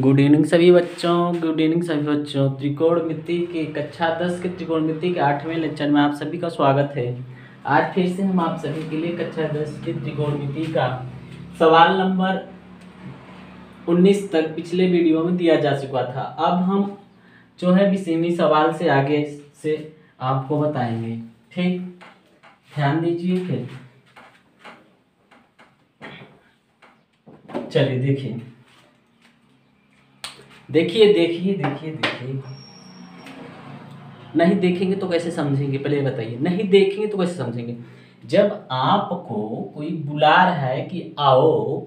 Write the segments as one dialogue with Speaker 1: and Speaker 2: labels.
Speaker 1: Good evening सभी बच्चों। Good evening सभी बच्चों। त्रिकोणमिति के कक्षा 10 के त्रिकोणमिति के 8वें लेक्चर में आप सभी का स्वागत है। आज फिर से हम आप सभी के लिए कक्षा 10 की त्रिकोणमिति का सवाल नंबर 19 तक पिछले वीडियो में दिया जा चुका था। अब हम जो है 20वें सवाल से आगे से आपको बताएंगे। ठीक, ध्यान दीजिए। फिर चलिए देखिए। नहीं देखेंगे तो कैसे समझेंगे, पहले बताइए। नहीं देखेंगे तो कैसे समझेंगे? जब आपको कोई बुला रहा है कि आओ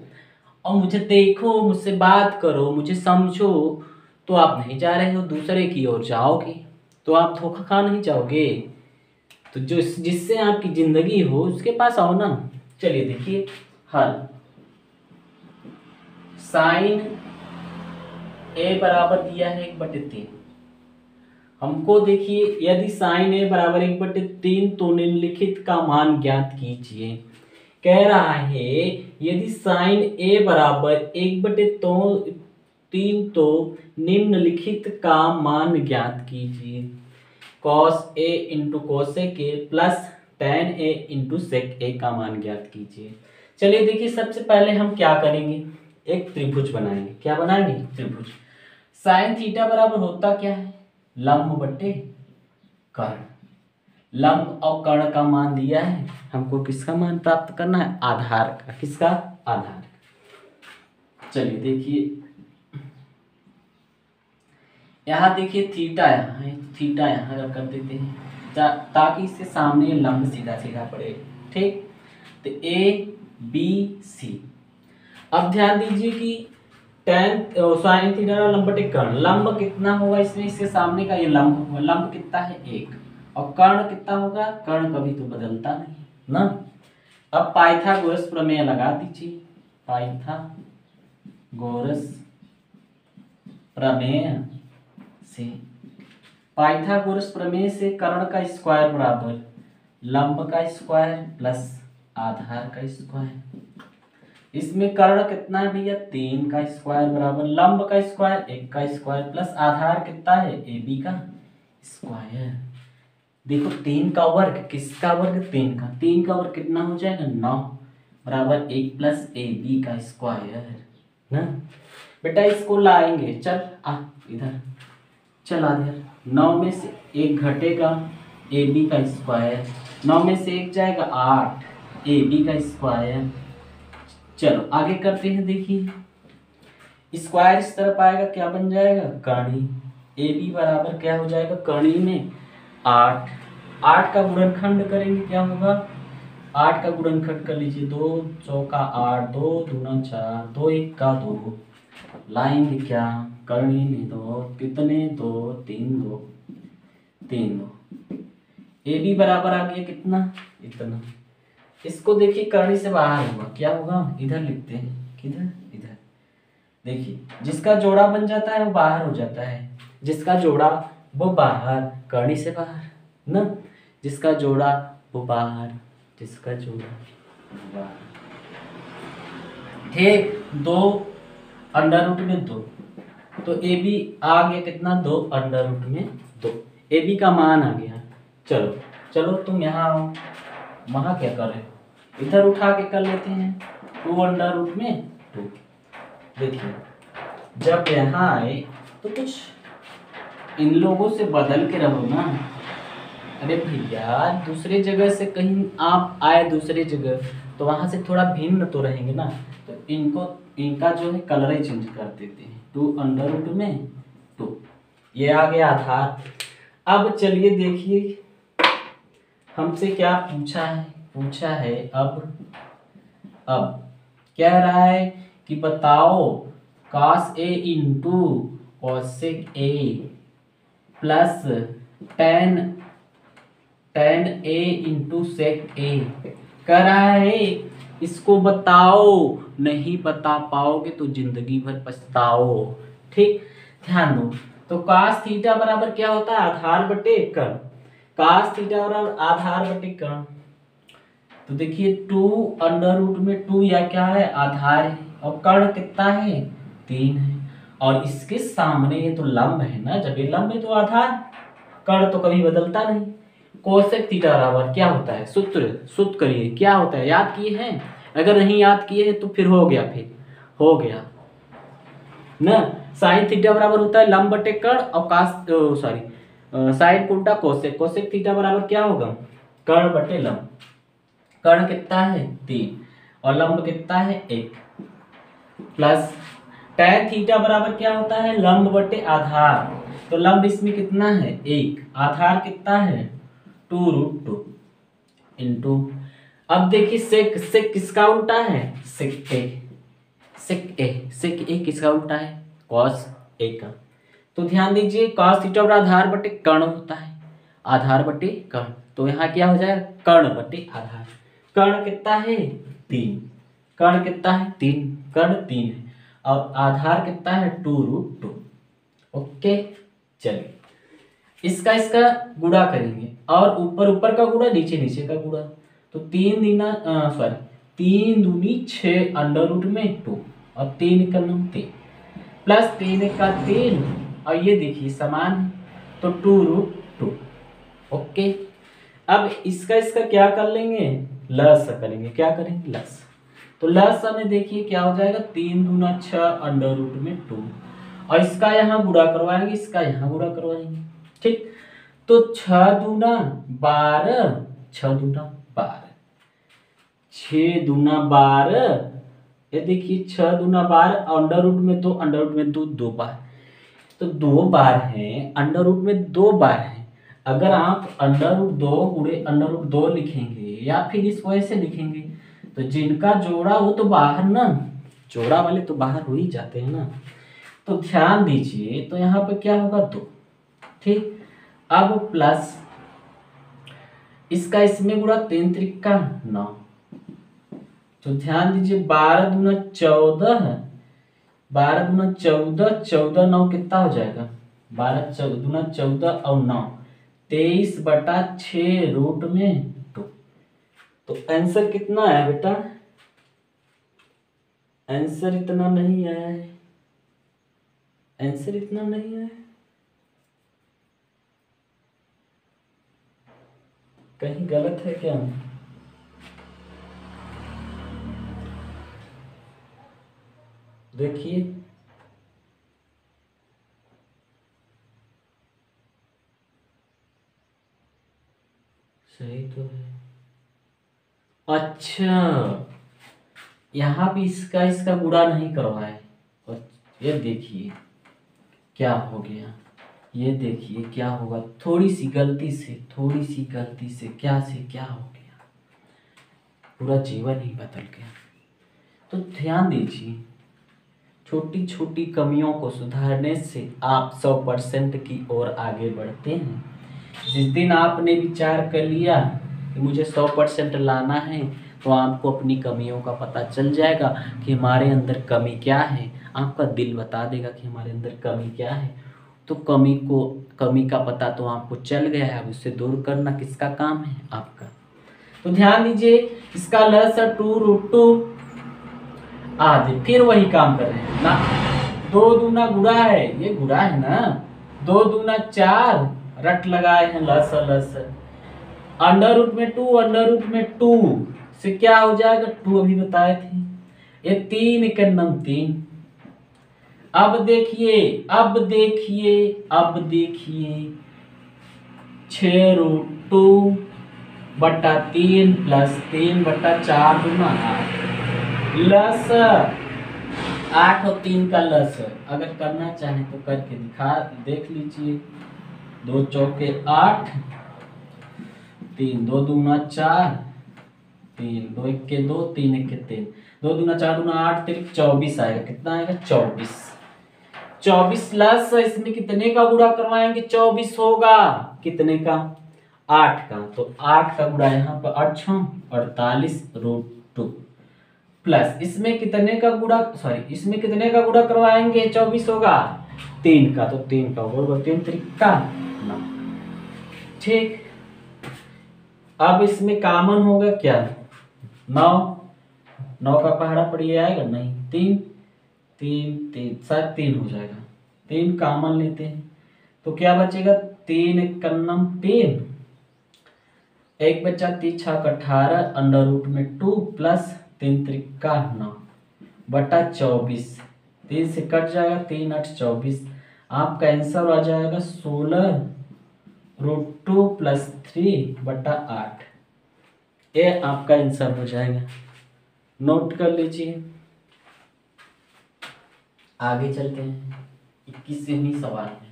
Speaker 1: और मुझे देखो, मुझसे बात करो, मुझे समझो, तो आप नहीं जा रहे हो, दूसरे की ओर जाओगे तो आप धोखा खा नहीं जाओगे। तो जो जिससे आपकी जिंदगी हो उसके पास आओ ना। चलिए देखिए हल। साइन ए बराबर दिया है 1/3। हमको देखिए, यदि साइन ए बराबर 1/3 तो निम्नलिखित का मान ज्ञात कीजिए। कह रहा है यदि साइन ए बराबर 1/3 तो निम्नलिखित का मान ज्ञात कीजिए। Cos A into cosec A plus tan A into sec A का मान ज्ञात कीजिए। चलिए देखिए, सबसे पहले हम क्या करेंगे, एक त्रिभुज बनाएंगे। क्या बनाएंगे? त्रिभुज। साइन थीटा बराबर होता क्या है? लंब बटे कर्ण। लंब और कर्ण का मान दिया है, हमको किसका मान प्राप्त करना है? आधार का। किसका? आधार का। चलिए देखिए, यहाँ देखिए थीटा यहाँ है, थीटा यहाँ कर देते हैं ताकि इसके सामने लंब सीधा सीधा पड़े। ठीक, तो ए बी सी। अब ध्यान दीजिए कि टेन साइन थीटा लंब बटे कर्ण। लंब कितना होगा इसमें? इसके सामने का ये लंब होगा। लंब कितना है? 1। और कर्ण कितना होगा? कर्ण कभी तो बदलता नहीं ना। अब पाइथागोरस प्रमेय लगा दीजिए। पाइथागोरस प्रमेय से कर्ण का स्क्वायर बराबर लंब का स्क्वायर प्लस आधार का स्क्वायर। इसमें कर्ण कितना है भैया? 3 का स्क्वायर बराबर लंब का स्क्वायर 1 का स्क्वायर प्लस आधार कितना है? AB का स्क्वायर। देखो 3 का वर्ग, किसका वर्ग? 3 का। 3 का वर्ग कितना हो जाएगा? 9 बराबर 1 प्लस AB का स्क्वायर ना। बेटा इसको लाएंगे, चल आ इधर, चल आ इधर। 9 में से 1 घटेगा, AB का स्क्वायर। 9 में से 1 जाएगा 8, AB का स्क्वायर। चलो आगे करते हैं। देखिए स्क्वायर इस तरफ आएगा, क्या बन जाएगा? कर्णी। AB बराबर क्या हो जाएगा? कर्णी में 8। 8 का गुणनखंड करेंगे, क्या होगा? 8 का गुणनखंड कर लीजिए। 2 चौका 8, 2 दूना 4, 2 1 का 2। लाएंगे क्या? कर्णी में 2, कितने? 2 3 2 3 2। AB बराबर आ गया कितना? इतना। इसको देखिए कर्णी से बाहर होगा, क्या होगा? इधर लिखते हैं। किधर? इधर। देखिए जिसका जोड़ा बन जाता है वो बाहर हो जाता है। जिसका जोड़ा वो बाहर, कर्णी से बाहर ना। जिसका जोड़ा वो बाहर, जिसका जोड़ा वो बाहर। ठीक, 2 अंडर रूट में 2, तो AB आ गया कितना? 2 अंडर रूट में 2। AB का मान आ गया। चलो चलो तुम यहाँ आओ। वहाँ क्या कर रहे हो? इधर उठा के कर लेते हैं। 2 अंडर रूट में 2। देखिए जब यहाँ आए तो कुछ इन लोगों से बदल के रहो ना। अरे भैया दूसरे जगह से कहीं आप आए, दूसरे जगह, तो वहाँ से थोड़ा भिन्न तो रहेंगे ना। तो इनका जो है कलर ही चेंज कर देते हैं। 2 अंडर रूट में 2, ये आ गया आधार। अब चलिए देखिए हमसे क्या पूछा है। अब कह रहा है कि बताओ cos A into cosec A plus tan A into sec A। कह रहा है इसको बताओ, नहीं बता पाओगे तो जिंदगी भर पछताओ। ठीक, ध्यान दो। तो cos थीटा बराबर क्या होता है? आधार बटे कर्ण। cos थीटा बराबर आधार बटे कर्ण। तो देखिए 2 अंडर रूट में 2 या क्या है? आधार है। और कर्ण कितना है? 3 है। और इसके सामने ये तो लंब है ना, जब ये लंब है तो आधार, कर्ण तो कभी बदलता नहीं। कोसेक थीटा बराबर क्या होता है, सूत्र करिए, क्या होता है, याद किए हैं? अगर नहीं याद किए हैं तो फिर हो गया ना। साइन थीटा बराबर होता है लंब बटे कर्ण और साइन को उल्टा कोसेक, कोसेक थीटा बराबर क्या होगा, कर्ण बटे लंब। कर्ण कितना है 3 और लंब कितना है 1, प्लस tan थीटा बराबर क्या होता है, लंब बटे आधार। तो लंब इसमें कितना है 1, आधार कितना है 2√2 इंटू, अब देखिए सेक किसका उल्टा है, सेक ए किसका उल्टा है, cos ए का। तो ध्यान दीजिए cos थीटा बराबर आधार बटे कर्ण होता है, आधार बटे कर्ण, तो यहाँ क्या हो जाएगा कर्ण बटे आधार। कर्ण कितना है 3, कर्ण कितना है 3, कर्ण 3 है और आधार कितना है 2√2। ओके, चलिए इसका गुणा करेंगे और ऊपर का गुणा नीचे का गुणा। तो 3 दूनी 6 √2 और 3 का 3 प्लस 3 का 3 और ये देखिए समान है तो 2√2। ओके, अब इसका क्या कर लेंगे, लस करेंगे, क्या करेंगे लस। तो लस में देखिए क्या हो जाएगा 3 दूना 6 √2 और इसका यहाँ गुणा करवाएंगे, इसका यहाँ गुणा करवाएंगे, ठीक। तो 6 दूना 12, 6 दूना 12, 6 दूना 12, ये देखिए 6 दूना 12 अंडर रूट में 2 बार, तो 2 बार है, अंडर रूट में 2 बार है। अगर आप √2 गुणे √2 लिखेंगे या फिर इस वजह से लिखेंगे तो जिनका जोड़ा वो तो बाहर ना, जोड़ा वाले तो बाहर हो ही जाते हैं ना। तो ध्यान दीजिए, तो यहाँ पे क्या होगा 2, ठीक। अब प्लस इसका इसमें गुणा 3 त्रिका 9, तो ध्यान दीजिए 12 दूना 14, 12 दूना 14, 14 9 कितना हो जाएगा, 12 दूना 14 और 9 23/6√2। तो आंसर कितना है बेटा, आंसर इतना नहीं आया है, आंसर इतना नहीं है, कहीं गलत है क्या, देखिए सही तो है। अच्छा, यहाँ भी इसका गुणा नहीं करवाए, और ये देखिए क्या हो गया, ये देखिए क्या होगा, थोड़ी सी गलती से क्या हो गया, पूरा जीवन ही बदल गया। तो ध्यान दीजिए, छोटी छोटी कमियों को सुधारने से आप 100% की ओर आगे बढ़ते हैं। जिस दिन आपने विचार कर लिया कि मुझे 100% लाना है, तो आपको अपनी कमियों का पता चल जाएगा कि हमारे अंदर कमी क्या है, आपका दिल बता देगा कि हमारे अंदर कमी क्या है। तो कमी का पता तो आपको चल गया है, अब उससे दूर करना किसका काम है, आपका। तो ध्यान दीजिए, इसका लस 2√2 आधे, फिर वही काम कर रहे हैं ना, 2 दूना गुणा है, ये गुणा है ना, 2 दूना 4 रट लगाए हैं लस अंडर रूट में 2 से क्या हो जाएगा, 2 अभी बताए थे, ये 3 के 3। अब देखिए 6√2 बटा 3 प्लस 3/4 दूना 8, लस 8 और 3 का लस, अगर करना चाहे तो करके देख लीजिए। 2 चौके 8, 3 2 दूना 4, 3 2 1 के 2, 3 1 के 3, 2 दूना 4 दूना 8, 24 आएगा, कितना आएगा 24 लस, इसमें कितने का गुणा करवाएंगे, 24 होगा, कितने का 8 का, तो 8 का गुणा यहाँ पर 8 6 48√2 प्लस इसमें कितने का गुणा करवाएंगे, 24 होगा 3 का, तो 3 का होगा 3 त्रिका 9, ठीक। अब इसमें कॉमन होगा क्या, 9 का पहाड़ा पर ये आएगा नहीं, 3 तीन तीन शायद तीन हो जाएगा, तीन कॉमन लेते हैं तो क्या बचेगा, तीन एक कन्नम तीन, एक बचा 3 छक 18 अंडर रूट में 2 प्लस 3 त्रिका 9 बटा 24, 3 से कट जाएगा, 3 8 24, आपका आंसर आ जाएगा 16√2 प्लस 3 बटा 8। ये आपका आंसर हो जाएगा, नोट कर लीजिए। आगे चलते हैं 21वें सवाल में।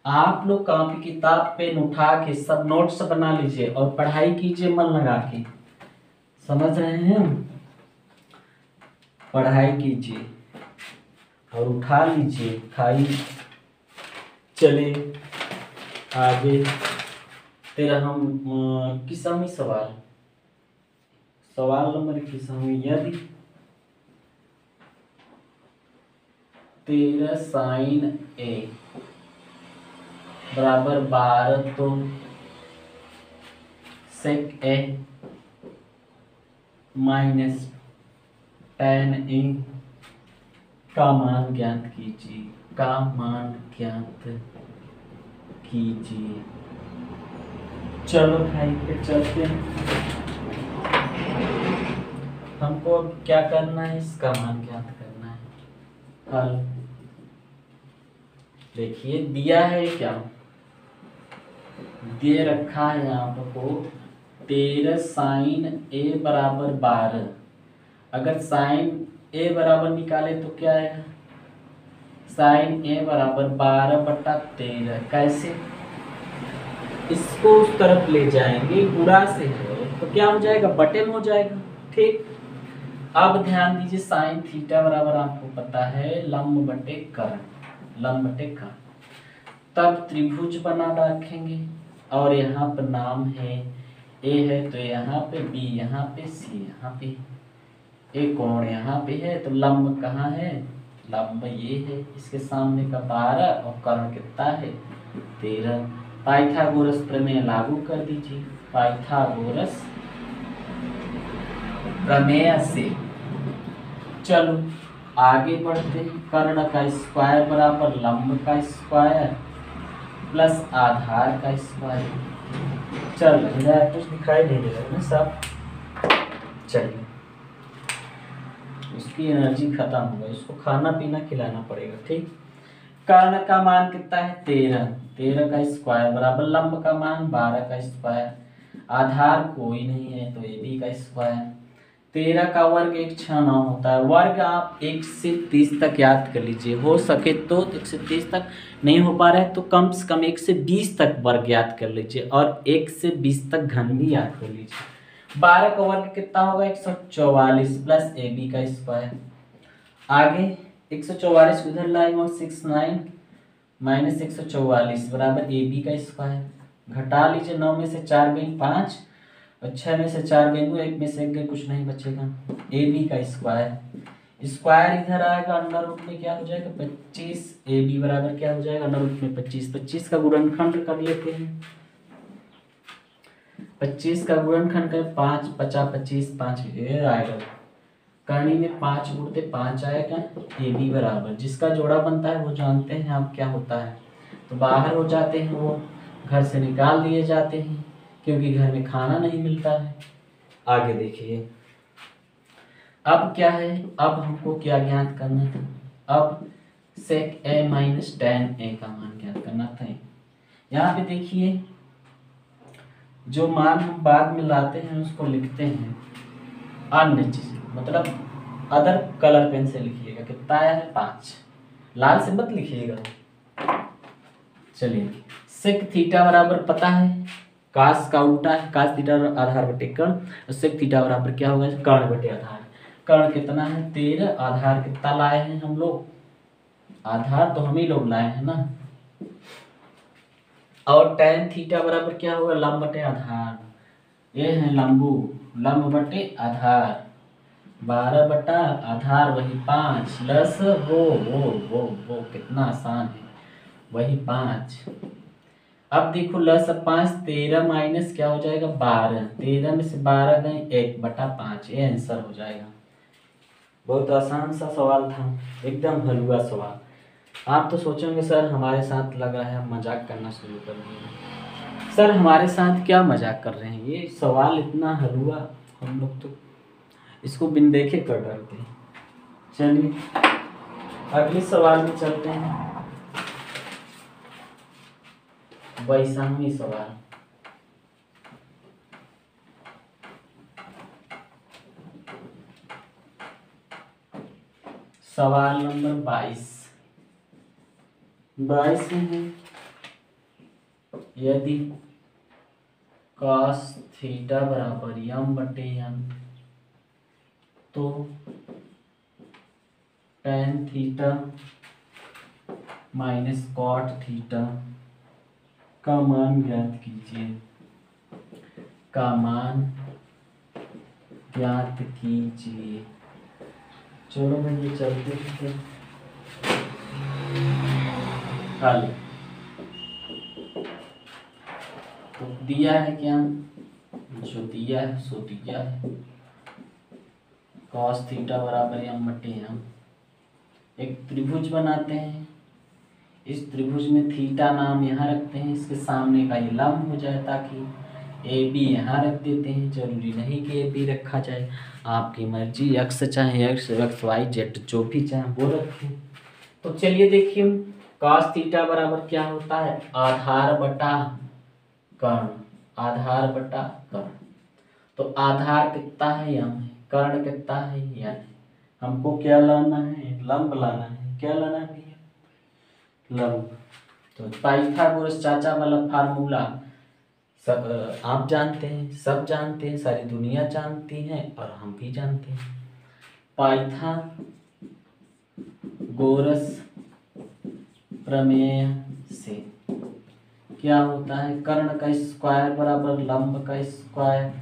Speaker 1: आप लोग कॉपी किताब पेन उठा के सब नोट्स बना लीजिए और पढ़ाई कीजिए मन लगा के, समझ रहे हैं, पढ़ाई कीजिए और उठा लीजिए, खाई। चले आगे, तेरा हम 21वां सवाल, सवाल नंबर 21, यदि 13 साइन ए बराबर 12 तो सेक ए माइनस tan ए का मान ज्ञात कीजिए, का मान ज्ञात कीजिए। चलो भाई फिर चलते हैं, हमको अब क्या करना है, इसका मान ज्ञात करना है। हल देखिए दिया है, क्या दे रखा है आपको, 13 साइन ए बराबर 12, अगर साइन ए बराबर निकाले तो क्या आएगा, साइन ए बराबर 12 बटा 13, कैसे, इसको उस तरफ ले जाएंगे, गुणा से है तो क्या हो जाएगा, बटे में हो जाएगा। ठीक, अब ध्यान दीजिए, साइन थीटा बराबर आपको पता है लंब बटे कर्ण, लंब बटे कर्ण, तब त्रिभुज बना रखेंगे और यहाँ पर नाम है ए है तो यहाँ पे बी, यहाँ पे सी, यहाँ पे ए कोण यहाँ पे है, तो लंब कहाँ है, लंब ये है, इसके सामने का 12 और कर्ण कितना है 13। पाइथागोरस प्रमेय लागू कर दीजिए, पाइथागोरस प्रमेय से। चलो आगे बढ़ते हैं, कर्ण का स्क्वायर बराबर लंब का स्क्वायर प्लस आधार का स्क्वायर। चल रहा है, कुछ दिखाई नहीं दे रहा है सब, चलिए उसकी एनर्जी खत्म हो गई, उसको खाना पीना खिलाना पड़ेगा। ठीक, कर्ण का मान कितना है 13, 13 का स्क्वायर बराबर लंब का मान 12 का स्क्वायर, आधार कोई नहीं है तो ए बी का स्क्वायर, 13 का वर्ग 169 होता है, वर्ग आप 1 से 30 तक याद कर लीजिए, हो सके तो 1 से 30 तक, नहीं हो पा रहा है तो कम से कम 1 से 20 तक वर्ग याद कर लीजिए और 1 से 20 तक घन भी याद कर लीजिए। 12 का वर्ग कितना होगा 144 प्लस ए बी का स्क्वायर, आगे 144 उधर लाएंगे और 69 माइनस 144 बराबर ए बी का स्क्वायर, घटा लीजिए, 9 में से 4 गई 5 और 6 में से 4 गई 2, 1 में से 1 गई, कुछ नहीं बचेगा, ए बी का स्क्वायर, स्क्वायर इधर आएगा, अंडर रूट में क्या हो जाएगा 25, ए बी बराबर क्या हो जाएगा अंडर रूट में 25, 25 का गुणनखंड कर लेते हैं, 25 का गुणनखंड कर 5 50 25 5 ये आएगा, करनी में 5 गुणते 5 आएगा, ए बी बराबर जिसका जोड़ा बनता है वो जानते हैं आप क्या होता है, तो बाहर हो जाते हैं, वो घर से निकाल दिए जाते हैं क्योंकि घर में खाना नहीं मिलता है। आगे देखिए, अब क्या है, अब हमको क्या ज्ञात करना था, अब सेक ए माइनस tan ए का मान ज्ञात करना था। यहाँ पे देखिए जो मान हम बाद में लाते हैं उसको लिखते हैं अन्य चीज, मतलब अदर कलर पेन से लिखिएगा, कितना आया है 5, लाल से मत लिखिएगा। चलिए, सेक थीटा बराबर पता है कास का उल्टा है, कास थीटा आधार बटे कर्ण, और सेक थीटा बराबर क्या होगा कर्ण बटे आधार, कर्ण कितना है 13, आधार कितना लाए हैं हम लोग, आधार तो हम ही लोग लाए हैं ना, और tan थीटा बराबर क्या होगा लंब बटे आधार, ये है लंबू, लंब बटे आधार, 12 बटा आधार वही 5 प्लस वो कितना आसान है वही 5। अब देखो लस 5 13 माइनस क्या हो जाएगा 12, 13 में से 12 गए 1 बटा 5, ये आंसर हो जाएगा। बहुत आसान सा सवाल था, एकदम हलवा सवाल। आप तो सोचेंगे सर हमारे साथ लग रहा है मजाक करना शुरू कर दिए। सर हमारे साथ क्या मजाक कर रहे हैं, ये सवाल इतना हलवा, हम लोग तो इसको बिन देखे कर डरते हैं। चलिए अगले सवाल में चलते हैं। 22वां सवाल। सवाल नंबर 22 में है, यदि cos थीटा बराबर m/n तो tan theta minus cot theta का मान ज्ञात कीजिए, का मान ज्ञात कीजिए। चलो भैया चलते हैं हल। तो दिया है क्या, जो दिया है सो दिया है। cos थीटा बराबर m/n, एक त्रिभुज बनाते हैं। इस त्रिभुज में थीटा नाम यहाँ रखते हैं, इसके सामने का ये लंब हो जाए, ताकि ए बी यहाँ रख देते हैं। जरूरी नहीं कि ए बी रखा जाए, आपकी मर्जी, एक्स चाहे एक्स वाई जेड जो भी चाहे वो रखें। तो चलिए देखिए, cos थीटा बराबर क्या होता है, आधार बटा कर्ण, आधार बटा कर्ण। तो आधार कितना है यम है, कर्ण कितना है यन है। हमको क्या लाना है, लंब लाना है। क्या लाना है भैया, लंब। तो पाइथागोरस चाचा वाला फार्मूला सब आप जानते हैं, सब जानते हैं, सारी दुनिया जानती है और हम भी जानते हैं। पाइथागोरस प्रमेय से क्या होता है, कर्ण का स्क्वायर बराबर लंब का स्क्वायर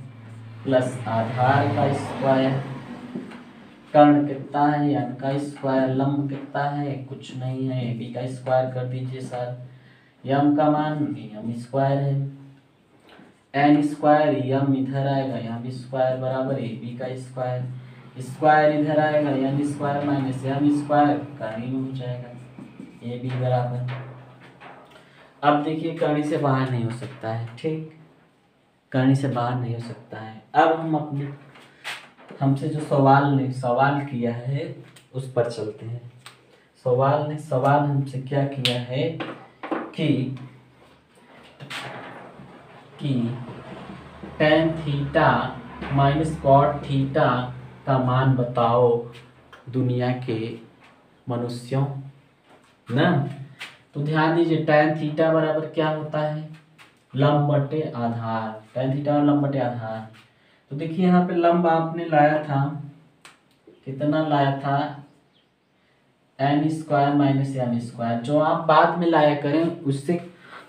Speaker 1: प्लस आधार का स्क्वायर। कर्ण कितना है, यन का स्क्वायर, लंब कितना है, कुछ नहीं है, ए बी का स्क्वायर कर दीजिए सर। यम का मान यम स्क्वायर है, एन स्क्वायर यम इधर आएगा, यम स्क्वायर बराबर ए बी का स्क्वायर, स्क्वायर इधर आएगा, N square minus M square कर्ण में हो जाएगा, ए बी बराबर। अब देखिए कर्ण से बाहर नहीं हो सकता है, ठीक, कर्ण से बाहर नहीं हो सकता है। अब हम अपने हमसे जो सवाल किया है उस पर चलते हैं। सवाल हमसे क्या किया है कि tan theta minus cot theta का मान बताओ दुनिया के मनुष्यों ना। तो ध्यान दीजिए, tan थीटा बराबर क्या होता है, लंब बटे आधार। tan थीटा और लंब बटे आधार। तो देखिए यहाँ पे लंब आपने लाया था, कितना लाया था, N square minus M square. जो आप बाद में लाया करें उससे,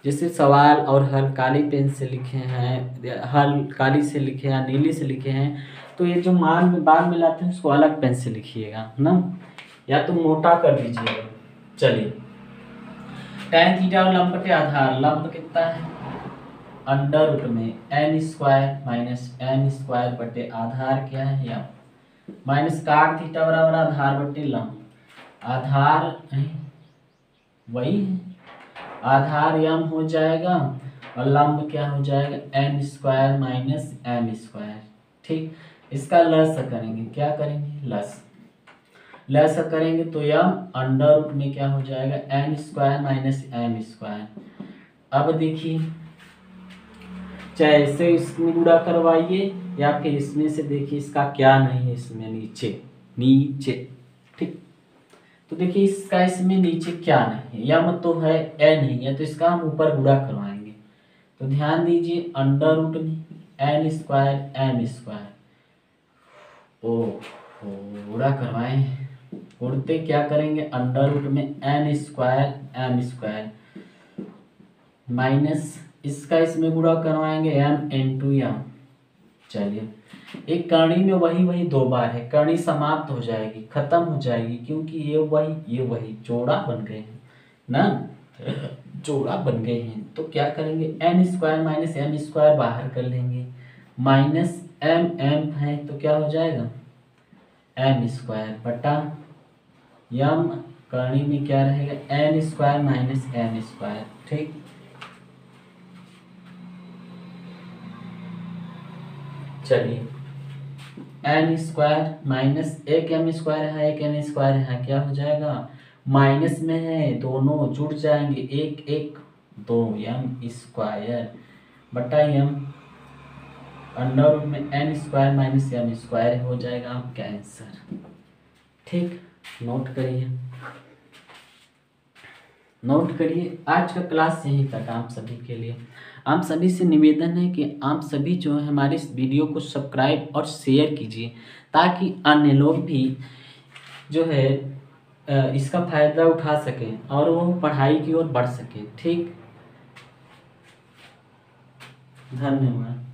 Speaker 1: जैसे सवाल और हल काली पेन से लिखे हैं, हल काली से लिखे या नीली से लिखे हैं, तो ये जो मान में बाद में लाते हैं उसको अलग पेन से लिखिएगा ना, या तो मोटा कर दीजिएगा। चलिए tan थीटा और लंब बटे आधार, लंब कितना है, अंडर रूट में N square minus N square बटे आधार क्या है यम, माइनस काट थीटा बराबर आधार बटे लंब। आधार वही है, आधार यम हो जाएगा और लंब क्या हो जाएगा, N square minus M square. ठीक, इसका लस करेंगे, क्या करेंगे, लस करेंगे तो यम अंडर रूट में क्या हो जाएगा, N square minus M square. अब देखिए, चाहे ऐसे इसमें गुणा करवाइए या फिर इसमें से, देखिए इसका क्या नहीं है, इसमें नीचे ठीक। तो देखिए इसका इसमें नीचे क्या नहीं है, यम तो है, एन नहीं है, तो इसका हम ऊपर गुणा करवाएंगे। तो ध्यान दीजिए, अंडर रूट में एन स्क्वायर एम स्क्वायर, ओ गुणा करवाएं, उड़ते क्या करेंगे, अंडर रूट में N square m square minus इसका इसमें गुणा करवाएंगे एम इंटू एम। चलिए, एक करणी में वही दो बार है, करणी समाप्त हो जाएगी, खत्म हो जाएगी, क्योंकि ये वही जोड़ा बन गए हैं ना, जोड़ा बन गए हैं। तो क्या करेंगे, n square minus M square बाहर कर लेंगे, माइनस एम है तो क्या हो जाएगा, एम स्क्वायर बटा यम करनी में क्या रहेगा n square minus M square. ठीक, चलिए एन स्क्वायर माइनस एक एम स्क्वायर है एक एन स्क्वायर है, क्या हो जाएगा माइनस में है दोनों जुड़ जाएंगे, एक एक दो एम स्क्वायर बटा एम अंडर रूट में N square minus M square हो जाएगा आपका आंसर। ठीक, नोट करिए नोट करिए। आज का क्लास यहीं तक आप सभी के लिए। आप सभी से निवेदन है कि आप सभी जो है हमारे इस वीडियो को सब्सक्राइब और शेयर कीजिए ताकि अन्य लोग भी जो है इसका फायदा उठा सकें और वो पढ़ाई की ओर बढ़ सकें। ठीक, धन्यवाद।